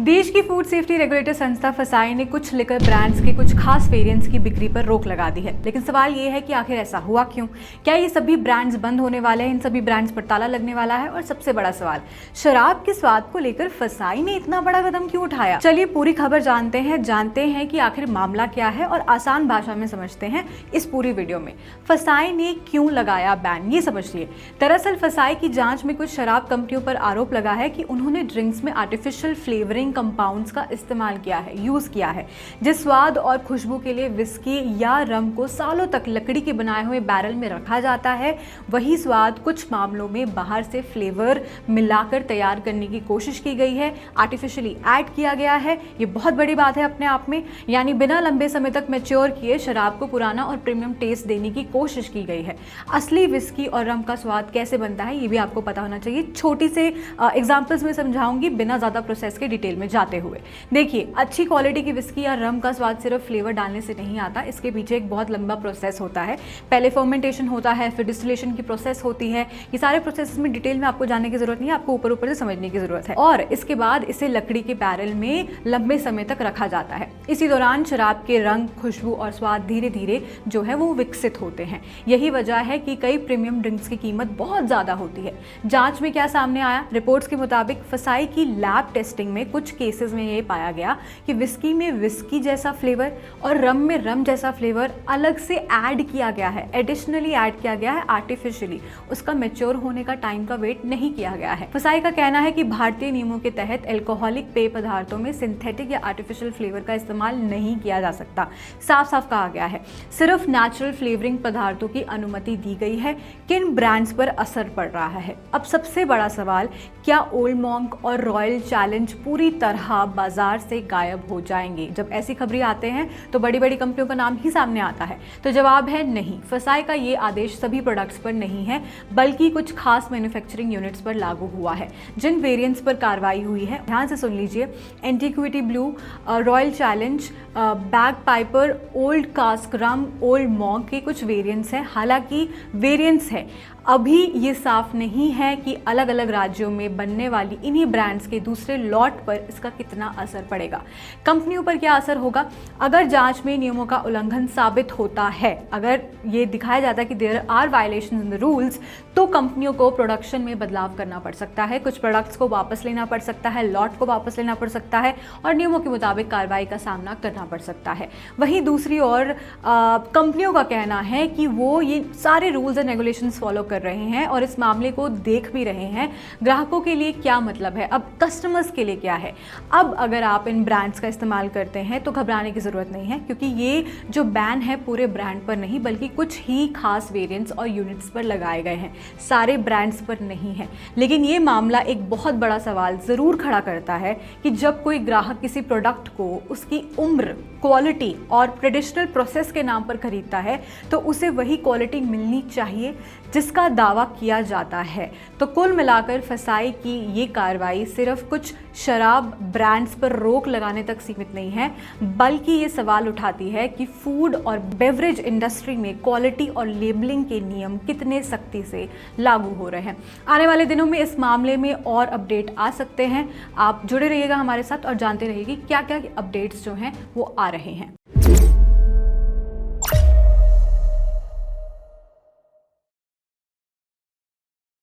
देश की food safety regulator संस्था फसाई ने कुछ लिकर ब्रांड्स के कुछ खास वेरिएंट्स की बिक्री पर रोक लगा दी है। लेकिन सवाल ये है कि आखिर ऐसा हुआ क्यों? क्या ये सभी ब्रांड्स बंद होने वाले हैं? इन सभी ब्रांड्स पर ताला लगने वाला है? और सबसे बड़ा सवाल, शराब के स्वाद को लेकर फसाई ने इतना बड़ा कदम क्यों उठाया? चलिए पूरी खबर जानते हैं कि आखिर मामला क्या है और आसान भाषा में समझते हैं इस पूरी वीडियो में। फसाई ने क्यों लगाया बैन, ये समझिए। दरअसल फसाई की जांच में कुछ शराब कंपनियों पर आरोप लगा है कि उन्होंने ड्रिंक्स में आर्टिफिशियल फ्लेवरिंग कंपाउंड्स का इस्तेमाल यूज किया है, जिस स्वाद और खुशबू के लिए विस्की या रम को सालों तक लकड़ी के बनाए हुए बैरल में रखा जाता है, वही स्वाद कुछ मामलों में बाहर से फ्लेवर मिलाकर तैयार करने की कोशिश की गई है, आर्टिफिशियली ऐड किया गया है। ये बहुत बड़ी बात है अपने आप में, यानी बिना लंबे समय तक मैच्योर किए शराब को पुराना और प्रीमियम टेस्ट देने की कोशिश की गई है। असली विस्की और रम का स्वाद कैसे बनता है ये भी आपको पता होना चाहिए। छोटी से एग्जांपल्स में समझाऊंगी बिना ज़्यादा प्रोसेस के डिटेल में जाते हुए। देखिए, अच्छी क्वालिटी की विस्की या रम का स्वाद सिर्फ फ्लेवर डालने से नहीं आता, इसके पीछे एक बहुत लंबा प्रोसेस होता है। पहले फर्मेंटेशन होता है, फिर डिस्टिलेशन की प्रोसेस होती है। ये सारे प्रोसेस में डिटेल में आपको जानने की जरूरत नहीं है, आपको ऊपर ऊपर से समझने की जरूरत है। और इसके बाद इसे लकड़ी के बैरल में लंबे समय तक रखा जाता है। इसी दौरान शराब के रंग, खुशबू और स्वाद धीरे धीरे जो है वो विकसित होते हैं। यही वजह है कि कई प्रीमियम ड्रिंक्स की कीमत बहुत ज्यादा होती है। जांच में क्या सामने आया? रिपोर्ट्स के मुताबिक फसाई की लैब टेस्टिंग में कुछ केसेस में ये पाया गया कि विस्की में विस्की जैसा फ्लेवर और रम में रम जैसा फ्लेवर अलग से ऐड किया गया है, एडिशनली ऐड किया गया है आर्टिफिशियली। उसका मैच्योर होने का टाइम का वेट नहीं किया गया है। फसाई का कहना है कि भारतीय नियमों के तहत अल्कोहलिक पेय पदार्थों में सिंथेटिक या आर्टिफिशियल फ्लेवर का इस्तेमाल नहीं किया जा सकता। साफ साफ कहा गया है, सिर्फ नेचुरल फ्लेवरिंग पदार्थों की अनुमति दी गई है। किन ब्रांड्स पर असर पड़ रहा है? अब सबसे बड़ा सवाल, क्या ओल्ड मॉन्क और रॉयल चैलेंज पूरी तरह बाजार से गायब हो जाएंगे? जब ऐसी खबरें आते हैं तो बड़ी बड़ी कंपनियों का नाम ही सामने आता है। तो जवाब है नहीं। फसाई का ये आदेश सभी प्रोडक्ट्स पर नहीं है, बल्कि कुछ खास मैन्युफैक्चरिंग यूनिट्स पर लागू हुआ है। जिन वेरिएंट्स पर कार्रवाई हुई है ध्यान से सुन लीजिए। Antiquity Blue, Royal Challenge, Bagpiper, Old Cask rum, Old Monk के कुछ वेरिएंट्स हैं। हालांकि वेरिएंट्स है, अभी ये साफ नहीं है कि अलग अलग राज्यों में बनने वाली इन्हीं ब्रांड्स के दूसरे लॉट पर इसका कितना असर पड़ेगा। कंपनियों पर क्या असर होगा? अगर जांच में नियमों का उल्लंघन साबित होता है, अगर ये दिखाया जाता है कि there are violations in the rules, तो कंपनियों को प्रोडक्शन में बदलाव करना पड़ सकता है। कुछ प्रोडक्ट्स को वापस लेना पड़ सकता है, लॉट को वापस लेना पड़ सकता है और नियमों के मुताबिक कार्रवाई का सामना करना पड़ सकता है। वहीं दूसरी ओर कंपनियों का कहना है कि वो ये सारे रूल्स एंड रेगुलेशंस फॉलो कर रहे हैं और इस मामले को देख भी रहे हैं। ग्राहकों के लिए क्या मतलब है, अब कस्टमर्स के लिए क्या है? अब अगर आप इन ब्रांड्स का इस्तेमाल करते हैं तो घबराने की ज़रूरत नहीं है, क्योंकि ये जो बैन है पूरे ब्रांड पर नहीं बल्कि कुछ ही खास वेरिएंट्स और यूनिट्स पर लगाए गए हैं, सारे ब्रांड्स पर नहीं है। लेकिन ये मामला एक बहुत बड़ा सवाल ज़रूर खड़ा करता है कि जब कोई ग्राहक किसी प्रोडक्ट को उसकी उम्र, क्वालिटी और ट्रेडिशनल प्रोसेस के नाम पर खरीदता है तो उसे वही क्वालिटी मिलनी चाहिए जिसका दावा किया जाता है। तो कुल मिलाकर फसाई की ये कार्रवाई सिर्फ कुछ शराब ब्रांड्स पर रोक लगाने तक सीमित नहीं है, बल्कि ये सवाल उठाती है कि फूड और बेवरेज इंडस्ट्री में क्वालिटी और लेबलिंग के नियम कितने सख्ती से लागू हो रहे हैं। आने वाले दिनों में इस मामले में और अपडेट आ सकते हैं। आप जुड़े रहिएगा हमारे साथ और जानते रहिए क्या क्या अपडेट्स जो हैं वो आ रहे हैं।